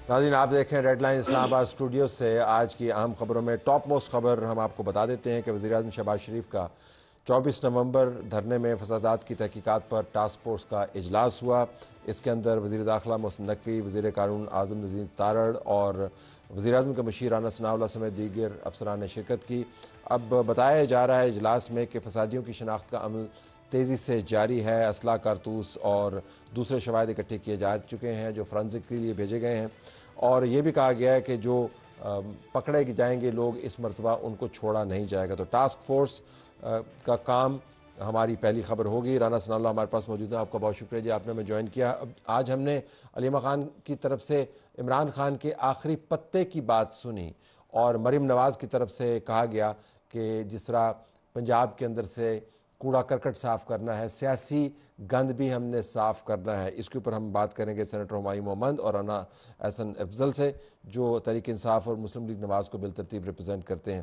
ناظرین آپ دیکھ رہے ہیں ریڈ لائن اسلام آباد اسٹوڈیو سے آج کی اہم خبروں میں ٹاپ موسٹ خبر ہم آپ کو بتا دیتے ہیں کہ وزیراعظم شہباز شریف کا 24 نومبر دھرنے میں فسادات کی تحقیقات پر ٹاسک فورس کا اجلاس ہوا۔ اس کے اندر وزیر داخلہ محسن نقوی، وزیر قانون اعظم نذیر تارڑ اور وزیراعظم کے مشیر رانا ثناء اللہ سمیت دیگر افسران نے شرکت کی۔ اب بتایا جا رہا ہے اجلاس میں کہ فسادیوں کی شناخت کا عمل تیزی سے جاری ہے، اسلحہ کارتوس اور دوسرے شواہد اکٹھے کیے جا چکے ہیں جو فرانزک کے لیے بھیجے گئے ہیں، اور یہ بھی کہا گیا ہے کہ جو پکڑے جائیں گے لوگ اس مرتبہ ان کو چھوڑا نہیں جائے گا۔ تو ٹاسک فورس کا کام ہماری پہلی خبر ہوگی۔ رانا ثناء اللہ ہمارے پاس موجود ہے، آپ کا بہت شکریہ جی، آپ نے ہمیں جوائن کیا۔ آج ہم نے علیمہ خان کی طرف سے عمران خان کے آخری پتے کی بات سنی، اور مریم نواز کی طرف سے کہا گیا کہ جس طرح پنجاب کے اندر سے کوڑا کرکٹ صاف کرنا ہے، سیاسی گند بھی ہم نے صاف کرنا ہے۔ اس کے اوپر ہم بات کریں گے سینیٹر ہمایوں محمد اور رانا احسن افضل سے، جو تحریک انصاف اور مسلم لیگ نواز کو بالترتیب ریپرزینٹ کرتے ہیں۔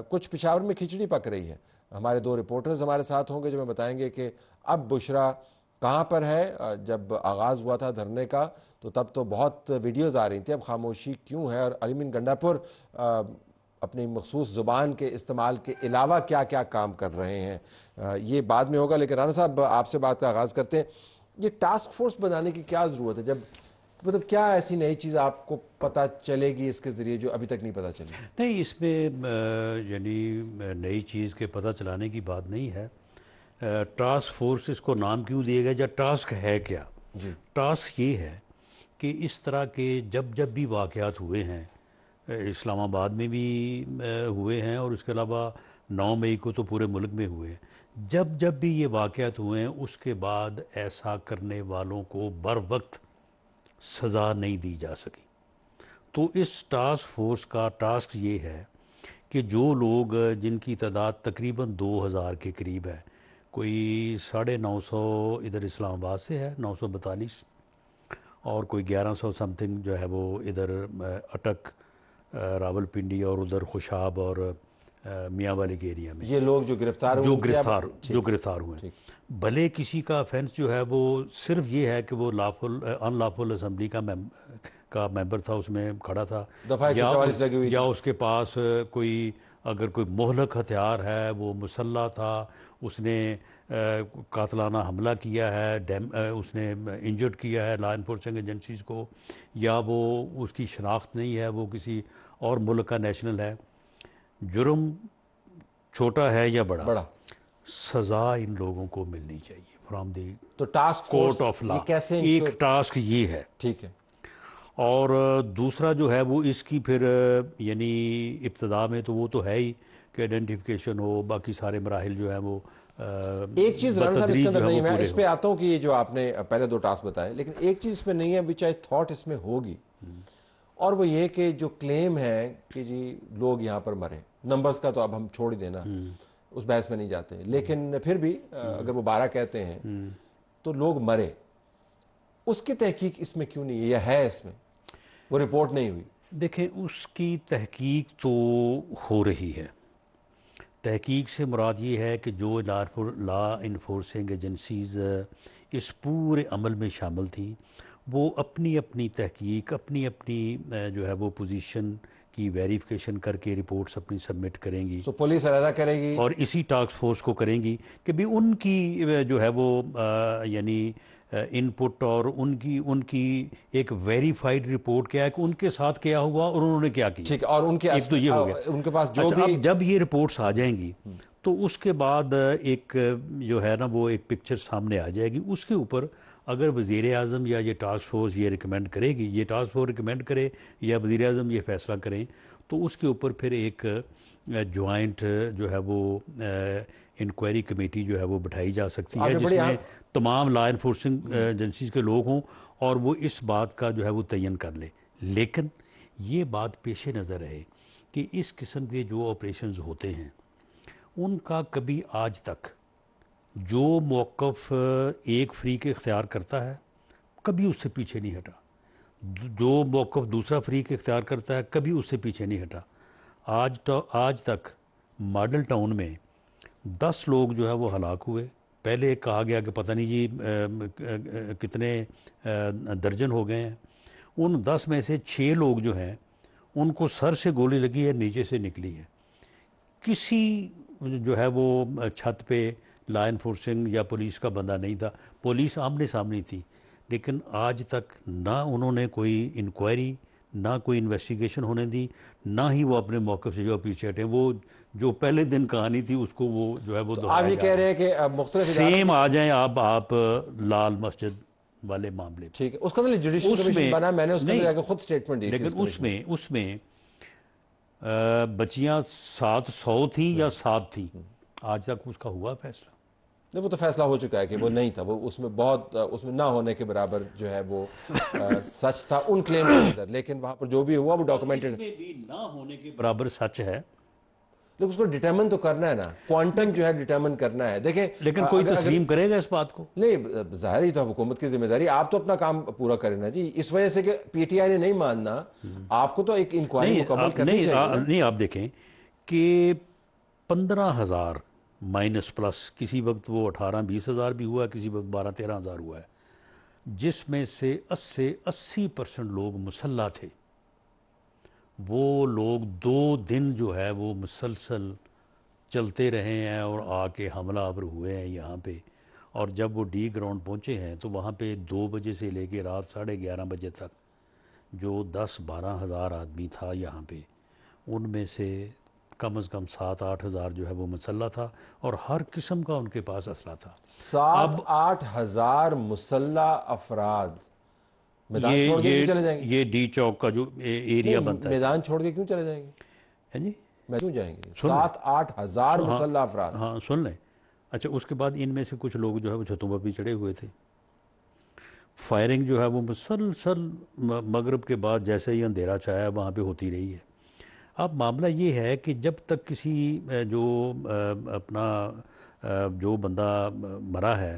کچھ پشاور میں کھچڑی پک رہی ہے، ہمارے دو رپورٹرز ہمارے ساتھ ہوں گے جو میں بتائیں گے کہ اب بشرا کہاں پر ہے۔ جب آغاز ہوا تھا دھرنے کا تو تب تو بہت ویڈیوز آ رہی تھیں، اب خاموشی کیوں ہے، اور علیم گنڈا پور اپنی مخصوص زبان کے استعمال کے علاوہ کیا کیا کام کر رہے ہیں، یہ بعد میں ہوگا۔ لیکن رانا صاحب آپ سے بات کا آغاز کرتے ہیں، یہ ٹاسک فورس بنانے کی کیا ضرورت ہے؟ مطلب کیا ایسی نئی چیز آپ کو پتہ چلے گی اس کے ذریعے جو ابھی تک نہیں پتہ چلی؟ نہیں، اس میں یعنی نئی چیز کے پتہ چلانے کی بات نہیں ہے۔ ٹاسک فورس اس کو نام کیوں دیا گیا، یا ٹاسک ہے کیا؟ جی، ٹاسک یہ ہے کہ اس طرح کے جب بھی واقعات ہوئے ہیں، اسلام آباد میں بھی ہوئے ہیں اور اس کے علاوہ 9 مئی کو تو پورے ملک میں ہوئے ہیں، جب بھی یہ واقعات ہوئے ہیں اس کے بعد ایسا کرنے والوں کو بر وقت سزا نہیں دی جا سکی۔ تو اس ٹاسک فورس کا ٹاسک یہ ہے کہ جو لوگ جن کی تعداد تقریباً 2000 کے قریب ہے، کوئی 950 ادھر اسلام آباد سے ہے، 942، اور کوئی 1100 سم تھنگ جو ہے وہ ادھر اٹک، راول پنڈی اور ادھر خوشاب اور میاں والی کے ایریا میں، یہ لوگ جو گرفتار ہوئے ہیں، بھلے کسی کا افینس جو ہے وہ صرف یہ ہے کہ وہ ان لافل اسمبلی کا ممبر تھا، اس میں کھڑا تھا، یا اس کے پاس اگر کوئی مہلک ہتھیار ہے، وہ مسلح تھا، اس نے قاتلانہ حملہ کیا ہے، اس نے انجرڈ کیا ہے لا انفورسنگ ایجنسیز کو، یا وہ اس کی شناخت نہیں ہے، وہ کسی اور ملک کا نیشنل ہے، جرم چھوٹا ہے یا بڑا، سزا ان لوگوں کو ملنی چاہیے from the court of law. ایک ٹاسک یہ ہے، ٹھیک ہے۔ اور دوسرا جو ہے وہ اس کی پھر یعنی ابتدا میں تو وہ تو ہے ہی کہ آئیڈینٹیفیکیشن ہو، باقی سارے مراحل جو ہیں وہ ایک چیز رانا صاحب اس کے اندر نہیں ہے، میں اس پہ آتا ہوں کہ یہ جو آپ نے پہلے دو ٹاسک بتائے، لیکن ایک چیز اس میں نہیں ہے، وچ آئی تھاٹ اس میں ہوگی، اور وہ یہ کہ جو کلیم ہے کہ جی لوگ یہاں پر مرے، نمبرز کا تو اب ہم چھوڑ ہی دینا، اس بحث میں نہیں جاتے، لیکن پھر بھی اگر وہ 12 کہتے ہیں تو لوگ مرے، اس کی تحقیق اس میں کیوں نہیں ہے، یا ہے اس میں وہ رپورٹ نہیں ہوئی؟ دیکھیں، اس کی تحقیق تو ہو رہی ہے۔ تحقیق سے مراد یہ ہے کہ جو لا انفورسنگ ایجنسیز اس پورے عمل میں شامل تھیں، وہ اپنی اپنی تحقیق، اپنی جو ہے وہ پوزیشن کی ویریفیکیشن کر کے رپورٹس اپنی سبمٹ کریں گی، تو پولیس علیحدہ کرے گی، اور اسی ٹاسک فورس کو کریں گی کہ بھی ان کی جو ہے وہ یعنی ان پٹ اور ان کی ایک ویریفائڈ رپورٹ کیا ہے کہ ان کے ساتھ کیا ہوا اور انہوں نے کیا کیا، ٹھیک ہے، اور ان تو یہ ہو گیا۔ ان کے پاس جو بھی اب جب یہ رپورٹس آ جائیں گی تو اس کے بعد ایک جو ہے نا وہ ایک پکچر سامنے آ جائے گی، اس کے اوپر اگر وزیر اعظم یا یہ ٹاسک فورس یہ ریکمینڈ کرے گی، یہ ٹاسک فورس ریکمینڈ کرے یا وزیر اعظم یہ فیصلہ کریں، تو اس کے اوپر پھر ایک جوائنٹ جو ہے وہ انکوائری کمیٹی جو ہے وہ بٹھائی جا سکتی ہے، جس میں تمام لا انفورسنگ ایجنسیز کے لوگ ہوں اور وہ اس بات کا جو ہے وہ تعین کر لے۔ لیکن یہ بات پیش نظر رہے کہ اس قسم کے جو آپریشنز ہوتے ہیں ان کا کبھی آج تک جو موقف ایک فریق اختیار کرتا ہے کبھی اس سے پیچھے نہیں ہٹا، جو موقف دوسرا فریق اختیار کرتا ہے کبھی اس سے پیچھے نہیں ہٹا۔ آج تک ماڈل ٹاؤن میں 10 لوگ جو ہے وہ ہلاک ہوئے، پہلے کہا گیا کہ پتہ نہیں جی کتنے درجن ہو گئے ہیں، ان 10 میں سے 6 لوگ جو ہیں ان کو سر سے گولی لگی ہے، نیچے سے نکلی ہے. کسی جو ہے وہ چھت پہ لا انفورسنگ یا پولیس کا بندہ نہیں تھا. پولیس آمنے سامنے تھی، لیکن آج تک نہ انہوں نے کوئی انکوائری، نہ کوئی انویسٹیگیشن ہونے دی، نہ ہی وہ اپنے موقف سے جو پیچھے ہٹے. وہ جو پہلے دن کہانی تھی اس کو وہ جو ہے وہ آپ یہ کہہ رہے ہیں کہ مختلف سیم آ جائیں آپ لال مسجد والے معاملے. ٹھیک ہے، اس کا جوڈیشل کمیشن بنا، میں نے اس کے اندر جا کے خود سٹیٹمنٹ دی تھی. لیکن اس میں بچیاں 700 تھیں یا 7 تھیں. آج تک اس کا ہوا فیصلہ نہیں، وہ تو فیصلہ ہو چکا ہے کہ وہ نہیں تھا. وہ اس میں بہت اس میں نہ ہونے کے برابر جو ہے وہ سچ تھا ان کلیم کے اندر، لیکن وہاں پر جو بھی ہوا وہ ڈاکومنٹڈ. اس میں بھی نہ ہونے کے برابر سچ ہے، لیکن اس کو ڈیٹرمن تو کرنا ہے نا، کوانٹم جو ہے ڈیٹرمن کرنا ہے. دیکھیں لیکن کوئی تسلیم کرے گا اس بات کو؟ نہیں، ظاہر ہی تھا حکومت کی ذمہ داری. آپ تو اپنا کام پورا کریں نا جی. اس وجہ سے کہ پی ٹی آئی نے نہیں ماننا، آپ کو تو ایک انکوائری مکمل کرنی چاہیے. نہیں، آپ دیکھیں کہ 15,000 مائنس پلس، کسی وقت وہ 18-20 ہزار بھی ہوا، کسی وقت 12-13 ہزار ہوا ہے، جس میں سے 80% لوگ مسلح تھے. وہ لوگ 2 دن جو ہے وہ مسلسل چلتے رہے ہیں اور آ کے حملہ آور ہوئے ہیں یہاں پہ. اور جب وہ ڈی گراؤنڈ پہنچے ہیں تو وہاں پہ 2 بجے سے لے کے رات 11:30 بجے تک جو 10-12 ہزار آدمی تھا یہاں پہ، ان میں سے کم از کم 7-8 ہزار جو ہے وہ مسلح تھا اور ہر قسم کا ان کے پاس اسلحہ تھا. 7-8 ہزار مسلح افراد میدان چھوڑ کے کیوں چلے جائیں گے؟ یہ ڈی چوک کا جو ایریا بنتا ہے، میدان چھوڑ کے کیوں چلے جائیں گے؟ جی کیوں جائیں گے 7-8 ہزار مسلح افراد؟ ہاں سن لیں. اچھا، اس کے بعد ان میں سے کچھ لوگ جو ہے وہ چھتوں پر بھی چڑھے ہوئے تھے. فائرنگ جو ہے وہ مسلسل مغرب کے بعد جیسے ہی اندھیرا چھایا وہاں پہ ہوتی رہی ہے. اب معاملہ یہ ہے کہ جب تک کسی جو اپنا جو بندہ مرا ہے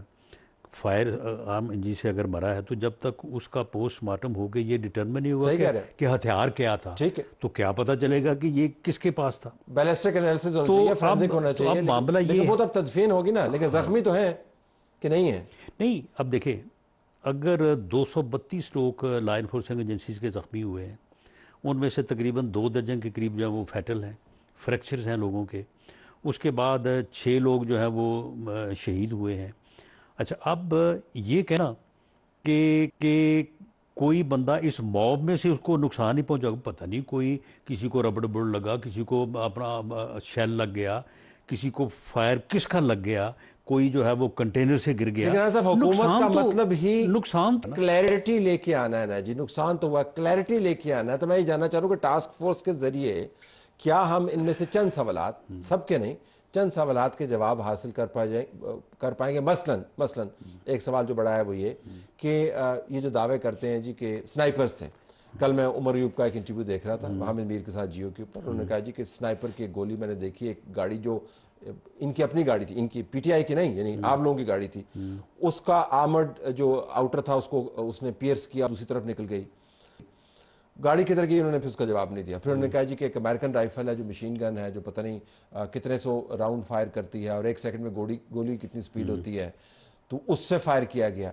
فائر عام انجری سے اگر مرا ہے، تو جب تک اس کا پوسٹ مارٹم ہو کے یہ ڈٹرمن نہیں ہوگا کہ ہتھیار کیا تھا، تو کیا پتہ چلے گا کہ یہ کس کے پاس تھا. بیلسٹک انالیسس ہونا چاہیے، فورینسک ہونا چاہیے. معاملہ یہ لیکن وہ تو اب تدفین ہوگی نا، لیکن زخمی تو ہیں کہ نہیں ہیں؟ نہیں، اب دیکھیں اگر 232 لوگ لا انفورسنگ ایجنسیز کے زخمی ہوئے ہیں، ان میں سے تقریباً 2 درجن کے قریب جو ہیں وہ فیٹل ہیں، فریکچرز ہیں لوگوں کے. اس کے بعد 6 لوگ جو ہیں وہ شہید ہوئے ہیں. اچھا، اب یہ کہنا کہ کوئی بندہ اس موب میں سے اس کو نقصان نہیں پہنچا، پتہ نہیں کوئی کسی کو ربڑ بڑ لگا، کسی کو اپنا شیل لگ گیا، کسی کو فائر کس کا لگ گیا، کوئی جو ہے وہ کنٹینر سے گر گیا. لیکن صاحب حکومت کا مطلب ہی نقصان کلیئرٹی لے کے آنا ہے نا جی. نقصان تو ہوا، کلیئرٹی لے کے آنا ہے. تو میں یہ جاننا چاہ رہا ہوں کہ ٹاسک فورس کے ذریعے کیا ہم ان میں سے چند سوالات، سب کے نہیں، چند سوالات کے جواب حاصل کر پائیں گے. مثلا ایک سوال جو بڑا ہے وہ یہ کہ یہ جو دعوے کرتے ہیں جی کہ سنائپر سے، کل میں عمر ایوب کا ایک انٹرویو دیکھ رہا تھا حامد میر کے ساتھ جیو کے اوپر، انہوں نے کہا جی کہ سنائپر کی گولی میں نے دیکھی، ایک گاڑی جو ان کی اپنی گاڑی تھی، ان کی پی ٹی آئی کی نہیں، یعنی آپ لوگوں کی گاڑی تھی، اس کا آرمرڈ جو آؤٹر تھا اس کو اس نے پیئرس کیا، دوسری طرف نکل گئی. گاڑی کدھر گئی انہوں نے پھر اس کا جواب نہیں دیا. پھر انہوں نے کہا جی کہ ایک امریکن رائفل ہے جو مشین گن ہے، جو پتہ نہیں کتنے 100 راؤنڈ فائر کرتی ہے اور 1 سیکنڈ میں گولی کتنی سپیڈ ہوتی ہے، تو اس سے فائر کیا گیا.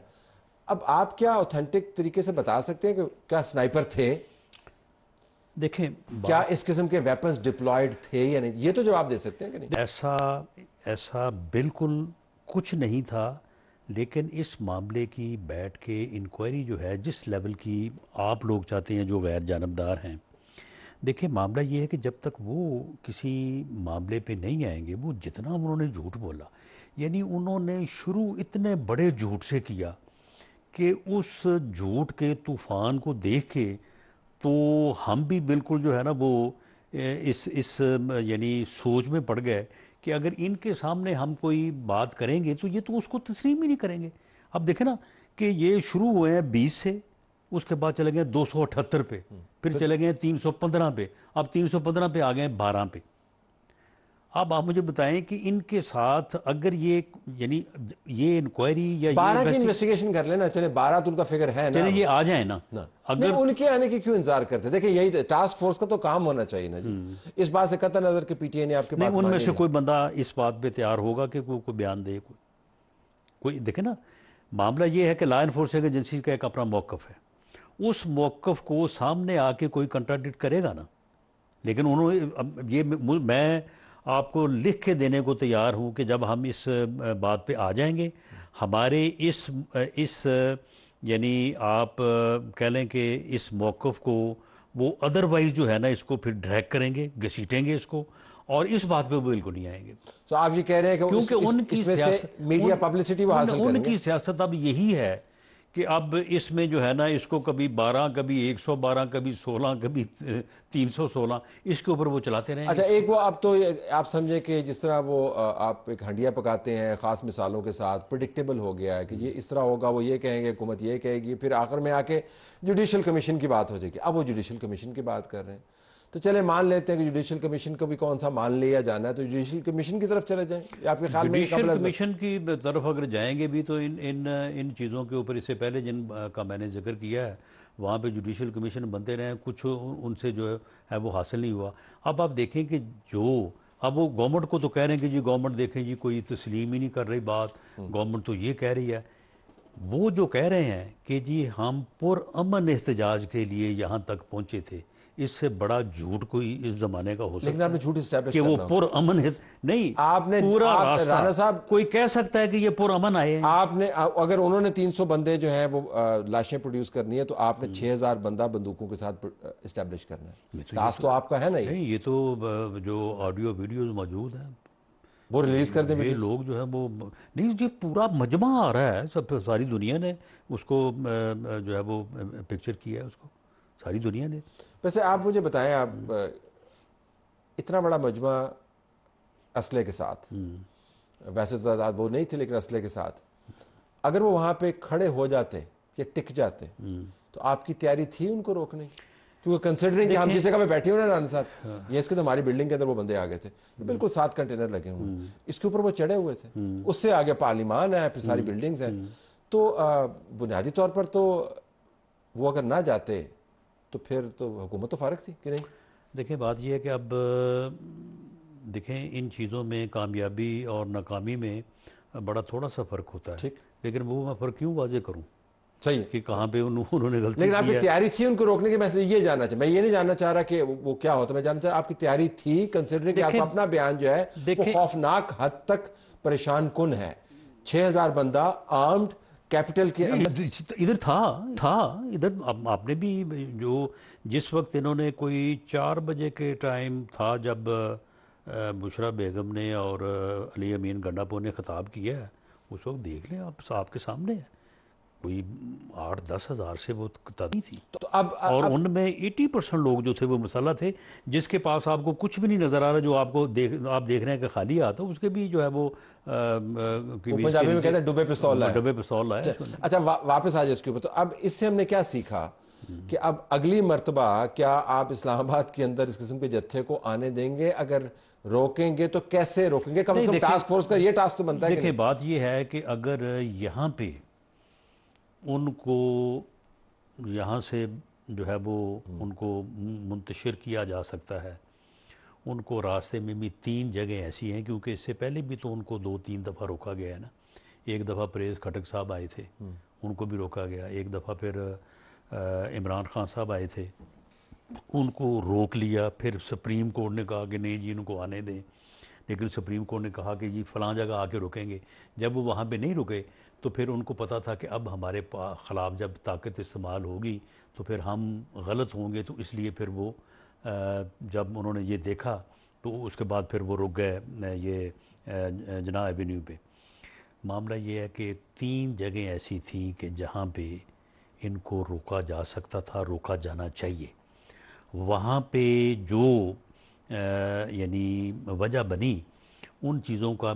اب آپ کیا اوتھینٹک طریقے سے بتا سکتے ہیں کہ کیا سنائپر تھے؟ دیکھیں کیا اس قسم کے ویپنز ڈپلائیڈ تھے یا نہیں؟ یہ تو جواب دے سکتے ہیں کہ نہیں؟ ایسا بالکل کچھ نہیں تھا. لیکن اس معاملے کی بیٹھ کے انکوائری جو ہے جس لیول کی آپ لوگ چاہتے ہیں جو غیر جانبدار ہیں، دیکھیں معاملہ یہ ہے کہ جب تک وہ کسی معاملے پہ نہیں آئیں گے، وہ جتنا انہوں نے جھوٹ بولا، یعنی انہوں نے شروع اتنے بڑے جھوٹ سے کیا کہ اس جھوٹ کے طوفان کو دیکھ کے تو ہم بھی بالکل جو ہے نا وہ اس یعنی سوچ میں پڑ گئے کہ اگر ان کے سامنے ہم کوئی بات کریں گے تو یہ تو اس کو تسلیم ہی نہیں کریں گے. اب دیکھیں نا کہ یہ شروع ہوئے ہیں 20 سے، اس کے بعد چلے گئے 278 پہ، پھر چلے گئے 315 پہ، اب 315 پہ آ گئے 12 پہ. اب آپ مجھے بتائیں کہ ان کے ساتھ اگر یہ یعنی یہ انکوائری یا 12 کی انویسٹیگیشن کر لینا، چلے 12 تو ان کا فگر ہے نا، چلے یہ آ جائیں نا. اگر ان کے آنے کی کیوں انتظار کرتے؟ دیکھیں یہی ٹاسک فورس کا تو کام ہونا چاہیے نا جی. اس بات سے قطع نظر کہ پی ٹی آئی نے آپ کے بات نہیں، ان میں سے کوئی بندہ اس بات پہ تیار ہوگا کہ کوئی بیان دے. کوئی دیکھیں نا، معاملہ یہ ہے کہ لا انفورسنگ ایجنسی کا ایک اپنا موقف ہے، اس موقف کو سامنے آ کے کوئی کنٹراڈکٹ کرے گا نا. لیکن انہوں یہ میں آپ کو لکھ کے دینے کو تیار ہوں کہ جب ہم اس بات پہ آ جائیں گے ہمارے اس یعنی آپ کہہ لیں کہ اس موقف کو وہ ادروائز جو ہے نا اس کو پھر ڈریگ کریں گے, گھسیٹیں گے اس کو, اور اس بات پہ وہ بالکل نہیں آئیں گے. تو آپ یہ کہہ رہے ہیں کہ کیونکہ ان کی سیاست میڈیا پبلسٹی وہ حاصل کریں ان گے. کی سیاست اب یہی ہے کہ اب اس میں جو ہے نا اس کو کبھی 12, کبھی 112, کبھی 16, کبھی 316 اس کے اوپر وہ چلاتے رہیں گے. اچھا ایک وہ اب تو آپ سمجھیں کہ جس طرح وہ آپ ایک ہنڈیا پکاتے ہیں خاص مثالوں کے ساتھ, پریڈکٹیبل ہو گیا ہے کہ یہ اس طرح ہوگا, وہ یہ کہیں گے, حکومت یہ کہے گی, پھر آخر میں آ کے جوڈیشل کمیشن کی بات ہو جائے گی. اب وہ جوڈیشل کمیشن کی بات کر رہے ہیں تو چلے مان لیتے ہیں کہ جوڈیشل کمیشن کو بھی کون سا مان لیا جانا ہے, تو جوڈیشل کمیشن کی طرف چلے جائیں. آپ کے خیال میں جوڈیشل کمیشن کی طرف اگر جائیں گے بھی تو ان چیزوں کے اوپر اس سے پہلے جن کا میں نے ذکر کیا ہے وہاں پہ جوڈیشل کمیشن بنتے رہے, کچھ ان سے جو ہے وہ حاصل نہیں ہوا. اب آپ دیکھیں کہ اب وہ گورنمنٹ کو تو کہہ رہے ہیں کہ جی گورنمنٹ دیکھیں جی کوئی تسلیم ہی نہیں کر رہی بات, گورنمنٹ تو یہ کہہ رہی ہے. وہ جو کہہ رہے ہیں کہ جی ہم پرامن احتجاج کے لیے یہاں تک پہنچے تھے, اس سے بڑا جھوٹ کوئی اس زمانے کا ہو سکتا ہے. لیکن آپ نے جھوٹ اسٹیبلش کہ وہ پرامن نہیں, آپ نے پورا راستہ رانا صاحب کوئی کہہ سکتا ہے کہ یہ پرامن آئے ہیں. آپ نے اگر انہوں نے 300 بندے جو ہیں وہ لاشیں پروڈیوس کرنی ہے تو آپ نے 6000 بندہ بندوقوں کے ساتھ اسٹیبلش کرنا ہے. ٹاسک تو آپ کا ہے نا. نہیں, یہ تو جو آڈیو ویڈیوز موجود ہیں وہ ریلیز کر دیں. یہ لوگ جو ہے وہ نہیں, یہ پورا مجمع آ رہا ہے, ساری دنیا نے اس کو جو ہے وہ پکچر کیا ہے, اس کو ساری دنیا نے. ویسے آپ مجھے بتائیں, آپ اتنا بڑا مجمع اسلحے کے ساتھ, ویسے تو تعداد وہ نہیں تھی لیکن اسلحے کے ساتھ, اگر وہ وہاں پہ کھڑے ہو جاتے یا ٹک جاتے تو آپ کی تیاری تھی ان کو روکنے کی؟ کیونکہ کنسیڈرنگ کہ ہم جس جگہ پہ بیٹھے ہوئے نا رانا صاحب, یہ اس کے تو ہماری بلڈنگ کے اندر وہ بندے آ گئے تھے, بالکل 7 کنٹینر لگے ہوئے, اس کے اوپر وہ چڑھے ہوئے تھے, اس سے آگے پارلیمان ہے, پھر ساری بلڈنگز ہیں. تو بنیادی طور پر تو وہ اگر نہ جاتے تو پھر تو حکومت تو فارغ تھی کہ نہیں؟ دیکھیں بات یہ ہے کہ اب دیکھیں ان چیزوں میں کامیابی اور ناکامی میں بڑا تھوڑا سا فرق ہوتا ہے, لیکن وہ میں فرق کیوں واضح کروں صحیح کہ کہاں پہ انہوں نے غلطی لیکن آپ کی کی ہے. تیاری تھی ان کو روکنے کی؟ میں یہ جاننا چاہتا, میں یہ نہیں جاننا چاہ رہا کہ وہ کیا ہوتا, میں جاننا چاہ رہا آپ کی تیاری تھی کنسیڈرنگ کہ آپ کا اپنا بیان جو ہے وہ خوفناک حد تک پریشان کن ہے. 6000 بندہ آرمڈ کیپٹل کے ادھر تھا ادھر آپ نے بھی جو جس وقت انہوں نے کوئی 4 بجے کے ٹائم تھا جب بشرا بیگم نے اور علی امین گنڈاپور نے خطاب کیا ہے, اس وقت دیکھ لیں آپ کے سامنے ہے, کوئی 8-10 ہزار سے وہ تعداد تھی. تو اب اور ان میں 80% لوگ جو تھے وہ مسلح تھے, جس کے پاس آپ کو کچھ بھی نہیں نظر آ رہا, جو آپ دیکھ رہے ہیں کہ خالی آتا, اس کے بھی جو ہے وہ پنجابی میں کہتے ہیں ڈبے پستول لائے. اچھا واپس آ جائے اس کے اوپر. تو اب اس سے ہم نے کیا سیکھا کہ اب اگلی مرتبہ کیا آپ اسلام آباد کے اندر اس قسم کے جتھے کو آنے دیں گے؟ اگر روکیں گے تو کیسے روکیں گے؟ کم از کم ٹاسک فورس کا یہ ٹاسک تو بنتا ہے. دیکھیں بات یہ ہے کہ اگر یہاں پہ ان کو یہاں سے جو ہے وہ ان کو منتشر کیا جا سکتا ہے, ان کو راستے میں بھی 3 جگہ ایسی ہیں, کیونکہ اس سے پہلے بھی تو ان کو 2-3 دفعہ روکا گیا ہے نا. ایک دفعہ پریز کھٹک صاحب آئے تھے, ان کو بھی روکا گیا. ایک دفعہ پھر عمران خان صاحب آئے تھے, ان کو روک لیا. پھر سپریم کورٹ نے کہا کہ نہیں جی ان کو آنے دیں, لیکن سپریم کورٹ نے کہا کہ جی فلاں جگہ آ کے رکیں گے. جب وہ وہاں پہ نہیں رکے تو پھر ان کو پتا تھا کہ اب ہمارے خلاف جب طاقت استعمال ہوگی تو پھر ہم غلط ہوں گے, تو اس لیے پھر وہ جب انہوں نے یہ دیکھا تو اس کے بعد پھر وہ رک گئے یہ جناح ایوینیو پہ. معاملہ یہ ہے کہ 3 جگہیں ایسی تھیں کہ جہاں پہ ان کو روکا جا سکتا تھا, روکا جانا چاہیے. وہاں پہ جو یعنی وجہ بنی, ان چیزوں کا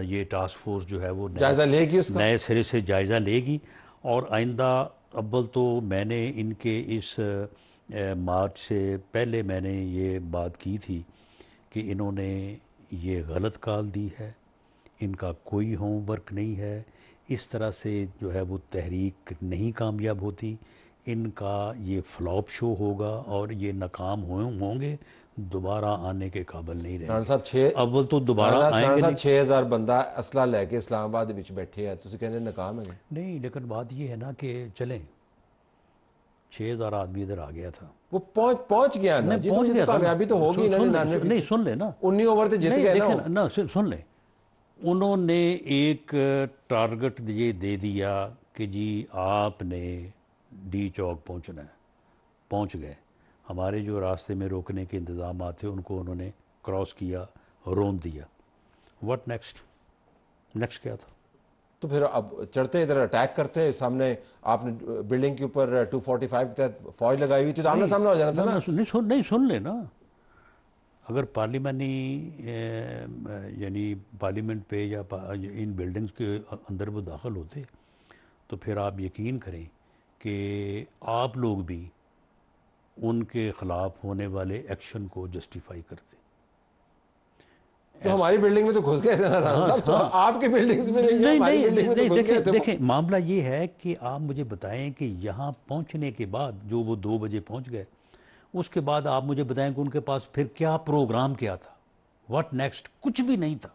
یہ ٹاسک فورس جو ہے وہ جائزہ لے گی, اس کا نئے سرے سے جائزہ لے گی. اور آئندہ اول تو میں نے ان کے اس مارچ سے پہلے میں نے یہ بات کی تھی کہ انہوں نے یہ غلط کال دی ہے, ان کا کوئی ہوم ورک نہیں ہے, اس طرح سے جو ہے وہ تحریک نہیں کامیاب ہوتی, ان کا یہ فلاپ شو ہوگا اور یہ ناکام ہوں گے, دوبارہ آنے کے قابل نہیں رہیں گے. اول تو دوبارہ آئیں گے. 6000 بندہ اسلحہ لے کے اسلام آباد بیٹھے ہیں, تو کہنے ناکام ہے نہیں. لیکن بات یہ ہے نا کہ چلیں 6,000 آدمی ادھر آ گیا تھا. وہ پہنچ گیا نا جی, پہنچ گیا تھا. کامیابی تو ہوگی نہیں سن لے نا, 19 اوور سے جیت گئے نا. سن لے, انہوں نے ایک ٹارگٹ یہ دے دیا کہ جی آپ نے ڈی چوک پہنچنا ہے. پہنچ گئے. ہمارے جو راستے میں روکنے کے انتظامات تھے ان کو انہوں نے کراس کیا, روند دیا. واٹ نیکسٹ کیا تھا؟ تو پھر اب چڑھتے ادھر اٹیک کرتے سامنے, آپ نے بلڈنگ کے اوپر 245 کے تحت فوج لگائی ہوئی تھی, تو آمنا سامنا ہو جانا تھا نا. نہیں سن لے نا, اگر پارلیمانی یعنی پارلیمنٹ پہ یا ان بلڈنگز کے اندر وہ داخل ہوتے تو پھر آپ یقین کریں کہ آپ لوگ بھی ان کے خلاف ہونے والے ایکشن کو جسٹیفائی کرتے. تو ہماری بلڈنگ میں تو گھس گئے تھے نا رانا صاحب, تو آپ کی بلڈنگز میں نہیں گئے, ہماری بلڈنگ میں تو گھس گئے تھے. دیکھیں معاملہ یہ ہے کہ آپ مجھے بتائیں کہ یہاں پہنچنے کے بعد جو وہ 2 بجے پہنچ گئے, اس کے بعد آپ مجھے بتائیں کہ ان کے پاس پھر کیا پروگرام کیا تھا, واٹ نیکسٹ. کچھ بھی نہیں تھا,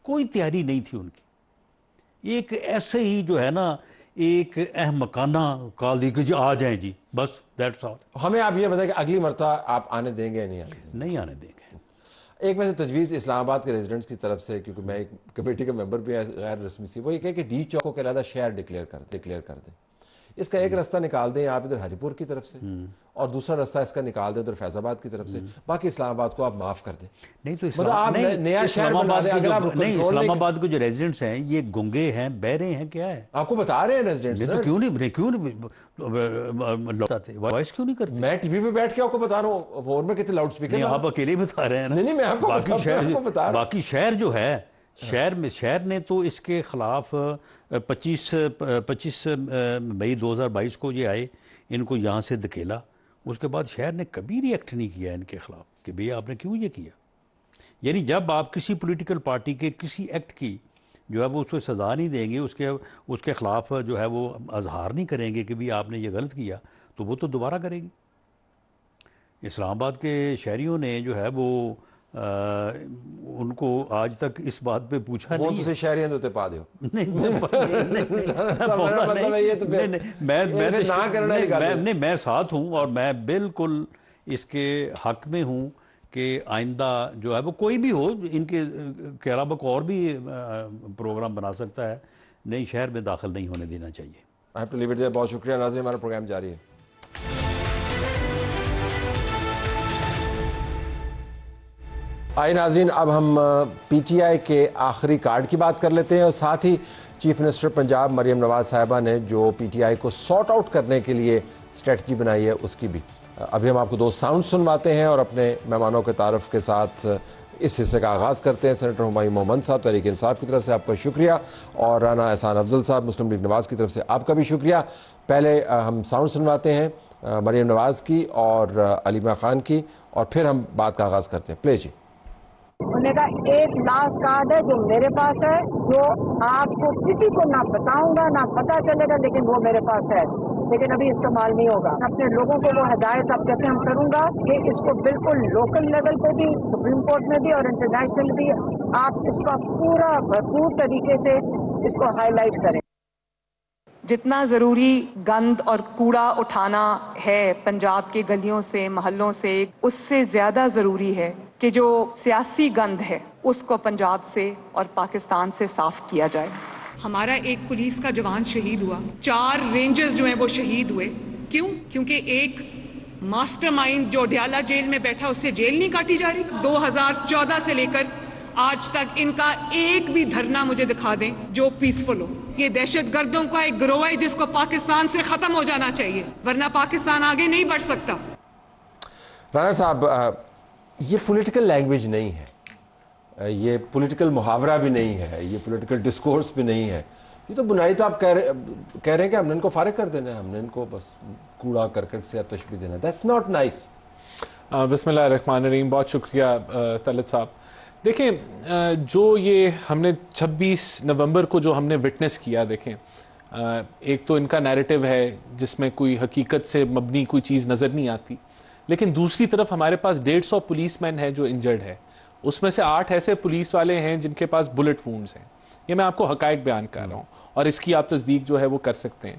کوئی تیاری نہیں تھی ان کی. ایک ایسے ہی جو ہے نا ایک احمقانہ کال دی کہ جی آ جائیں جی, بس دیٹس آل. ہمیں آپ یہ بتائیں کہ اگلی مرتبہ آپ آنے دیں گے یا نہیں آنے دیں گے؟ نہیں آنے دیں گے. ایک میں سے تجویز اسلام آباد کے ریزیڈنٹس کی طرف سے, کیونکہ میں ایک کمیٹی کا ممبر بھی غیر رسمی سی, وہ یہ کہ ڈی چوک کو علیحدہ شہر ڈکلیئر کر دیں. اس کا ایک رستہ نکال دیں آپ ادھر ہری پور کی طرف سے, اور دوسرا رستہ اس کا نکال دیں ادھر فیض آباد کی طرف سے, باقی اسلام آباد کو آپ معاف کر دیں. نہیں تو اسلام آباد کے جو ریزیڈنٹس ہیں یہ گنگے ہیں, بہرے ہیں, کیا ہے؟ آپ کو بتا رہے ہیں ریزیڈنٹس. کیوں نہیں وائس کیوں نہیں کرتے؟ میں ٹی وی پہ بیٹھ کے آپ کو بتا رہا ہوں, فون میں کتنے لاؤڈ اسپیکر. آپ اکیلے بتا رہے ہیں نا. نہیں میں آپ کو بتا رہا ہوں. باقی شہر جو ہے, شہر نے تو اس کے خلاف 25 مئی 2022 کو یہ آئے, ان کو یہاں سے دھکیلا. اس کے بعد شہر نے کبھی ری ایکٹ نہیں کیا ان کے خلاف کہ بھئی آپ نے کیوں یہ کیا. یعنی جب آپ کسی پولیٹیکل پارٹی کے کسی ایکٹ کی جو ہے وہ اس کو سزا نہیں دیں گے, اس کے خلاف جو ہے وہ اظہار نہیں کریں گے کہ بھی آپ نے یہ غلط کیا, تو وہ تو دوبارہ کرے گی. اسلام آباد کے شہریوں نے جو ہے وہ ان کو آج تک اس بات پہ پوچھا نہیں. وہ تو شہریوں ہوتے پا دیو. میں ساتھ ہوں, اور میں بالکل اس کے حق میں ہوں کہ آئندہ جو ہے وہ کوئی بھی ہو, ان کے علاوہ کو اور بھی پروگرام بنا سکتا ہے, نئی شہر میں داخل نہیں ہونے دینا چاہیے. بہت شکریہ ناظرین, ہمارا پروگرام جاری ہے. آئے ناظرین, اب ہم پی ٹی آئی کے آخری کارڈ کی بات کر لیتے ہیں, اور ساتھ ہی چیف منسٹر پنجاب مریم نواز صاحبہ نے جو پی ٹی آئی کو سارٹ آؤٹ کرنے کے لیے اسٹریٹجی بنائی ہے اس کی بھی. ابھی ہم آپ کو 2 ساؤنڈ سنواتے ہیں اور اپنے مہمانوں کے تعارف کے ساتھ اس حصے کا آغاز کرتے ہیں. سینیٹر ہمایوں محمد صاحب تحریک انصاف کی طرف سے آپ کا شکریہ, اور رانا احسان افضل صاحب مسلم لیگ نواز کی طرف سے آپ کا بھی شکریہ. پہلے ہم ساؤنڈ سنواتے ہیں مریم نواز کی اور علیمہ خان کی, اور پھر ہم بات کا آغاز کرتے ہیں. پلے جی. انہوں نے کہا ایک لاسٹ کارڈ ہے جو میرے پاس ہے, جو آپ کو کسی کو نہ بتاؤں گا نہ پتہ چلے گا, لیکن وہ میرے پاس ہے, لیکن ابھی استعمال نہیں ہوگا. اپنے لوگوں کو وہ ہدایت اب کہتے ہم کروں گا کہ اس کو بالکل لوکل لیول پہ بھی, سپریم کورٹ میں بھی اور انٹرنیشنل بھی آپ اس کا پورا بھرپور طریقے سے اس کو ہائی لائٹ کریں. جتنا ضروری گند اور کوڑا اٹھانا ہے پنجاب کے گلیوں سے, محلوں سے, اس سے زیادہ ضروری ہے کہ جو سیاسی گند ہے اس کو پنجاب سے اور پاکستان سے صاف کیا جائے. ہمارا ایک پولیس کا جوان شہید ہوا, 4 رینجرز جو ہیں وہ شہید ہوئے. کیوں؟ کیونکہ ایک ماسٹر مائنڈ جو ڈیالہ جیل میں بیٹھا اس سے جیل نہیں کاٹی جا رہی. 2014 سے لے کر آج تک ان کا ایک بھی دھرنا مجھے دکھا دیں جو پیسفل ہو. یہ دہشت گردوں کا ایک گروہ ہے جس کو پاکستان سے ختم ہو جانا چاہیے, ورنہ پاکستان آگے نہیں بڑھ سکتا. رانا صاحب, یہ پولیٹیکل لینگویج نہیں ہے, یہ پولیٹیکل محاورہ بھی نہیں ہے, یہ پولیٹیکل ڈسکورس بھی نہیں ہے. یہ تو بنائی تو آپ کہہ رہے ہیں کہ ہم نے ان کو فارغ کر دینا ہے, ہم نے ان کو بس کوڑا کرکٹ سے تشبیہ دینا ہے. That's not nice. بسم اللہ الرحمن الرحیم. بہت شکریہ طلعت صاحب. دیکھیں, جو یہ ہم نے 26 نومبر کو جو ہم نے وٹنس کیا, دیکھیں ایک تو ان کا نیریٹو ہے جس میں کوئی حقیقت سے مبنی کوئی چیز نظر نہیں آتی, لیکن دوسری طرف ہمارے پاس 150 پولیس مین ہے جو انجرڈ ہے. اس میں سے 8 ایسے پولیس والے ہیں جن کے پاس بلٹ وونڈز ہیں. یہ میں آپ کو حقائق بیان کر رہا ہوں, اور اس کی آپ تصدیق جو ہے وہ کر سکتے ہیں.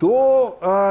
2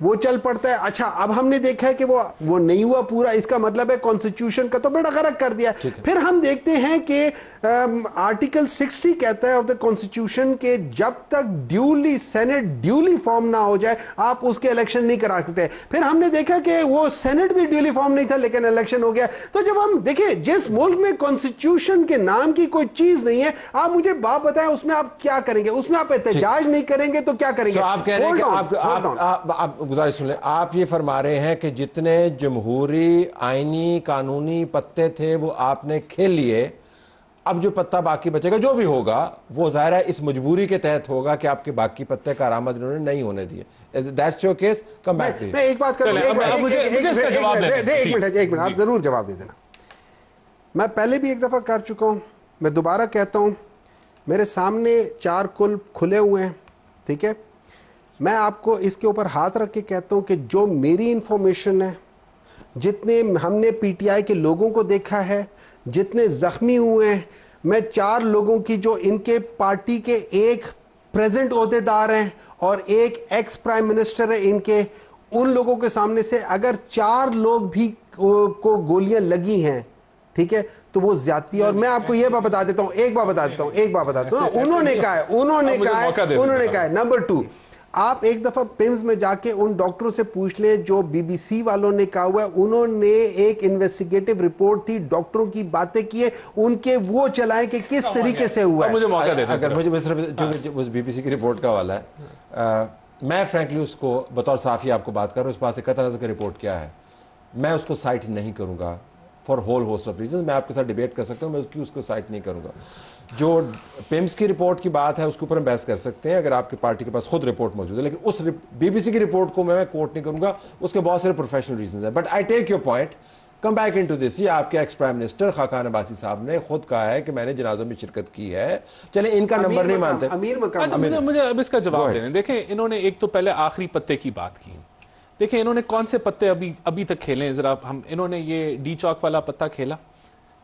وہ چل پڑتا ہے. اچھا اب ہم نے دیکھا ہے کہ وہ نہیں ہوا پورا, اس کا مطلب ہے کانسٹیٹیوشن کا تو بڑا غرق کر دیا. پھر ہم دیکھتے ہیں کہ آرٹیکل 60 کہتا ہے آف دا کانسٹیٹیوشن کہ جب تک ڈیولی سینٹ ڈیولی فارم نہ ہو جائے آپ اس کے الیکشن نہیں کرا سکتے. پھر ہم نے دیکھا کہ وہ سینٹ بھی ڈیولی فارم نہیں تھا لیکن الیکشن ہو گیا. تو جب ہم دیکھیں جس ملک میں کانسٹیٹیوشن کے نام کی کوئی چیز نہیں ہے, آپ مجھے بات بتائیں اس میں آپ کیا کریں گے؟ اس میں آپ احتجاج نہیں کریں گے تو کیا کریں گے؟ آپ کہہ رہے ہیں کہ آپ گزارش سن لیں, آپ یہ فرما رہے ہیں کہ جتنے جمہوری آئینی قانونی پتے تھے وہ آپ نے کھیل لیے, اب جو پتہ باقی بچے گا جو بھی ہوگا وہ ظاہر ہے اس مجبوری کے تحت ہوگا کہ آپ کے باقی پتے کارآمد انہوں نے نہیں ہونے دیے. That's your case. Come back to you. میں ایک بات کروں, ایک منٹ آپ ضرور جواب دے دینا. میں پہلے بھی ایک دفعہ کر چکا ہوں, میں دوبارہ کہتا ہوں, میرے سامنے 4 کل کھلے ہوئے ہیں, ٹھیک ہے. میں آپ کو اس کے اوپر ہاتھ رکھ کے کہتا ہوں کہ جو میری انفارمیشن ہے, جتنے ہم نے پی ٹی آئی کے لوگوں کو دیکھا ہے, جتنے زخمی ہوئے ہیں, میں 4 لوگوں کی جو ان کے پارٹی کے ایک پریزنٹ عہدیدار ہیں اور ایک ایکس پرائم منسٹر ہے ان کے, ان لوگوں کے سامنے سے اگر 4 لوگ بھی کو گولیاں لگی ہیں, ٹھیک ہے, تو وہ زیادتی ہے. اور میں آپ کو یہ بات بتا دیتا ہوں, ایک بات بتاتا ہوں, انہوں نے کہا ہے نمبر 2, آپ ایک دفعہ پیمز میں جا کے ان ڈاکٹروں سے پوچھ لیں جو بی بی سی والوں نے کہا ہوا ہے, انہوں نے ایک انویسٹیگیٹو رپورٹ تھی, ڈاکٹروں کی باتیں کی ہے, ان کے وہ چلائیں کہ کس طریقے سے ہوا ہے. اگر مجھے صرف جو بی بی سی کی رپورٹ کا حوالہ ہے, میں فرینکلی اس کو بطور صحافی آپ کو بات کر رہا ہوں, اس بات سے قطع نظر کہ رپورٹ کیا ہے, میں اس کو سائٹ نہیں کروں گا for whole host of reasons. میں آپ کے ساتھ ڈیبیٹ کر سکتا ہوں, میں اس کو سائٹ نہیں کروں گا. جو پیمز کی رپورٹ کی بات ہے اس کے اوپر ہم بحث کر سکتے ہیں اگر آپ کی پارٹی کے پاس خود رپورٹ موجود ہے, لیکن اس بی بی سی کی رپورٹ کو میں کوٹ نہیں کروں گا, اس کے بہت سارے پروفیشنل ریزنز ہیں. But I take your point, come back into this. یہ آپ کے ex prime minister Khaqan Abbasi صاحب نے خود کہا ہے کہ میں نے جنازوں میں شرکت کی ہے. چلیں ان کا نمبر نہیں مانتے. مجھے اب اس کا جواب دینا. دیکھیں انہوں نے ایک تو پہلے آخری پتے کی بات کی. دیکھیں انہوں نے کون سے پتے ابھی تک کھیلے ہیں ذرا. انہوں نے یہ ڈی چوک والا پتا کھیلا,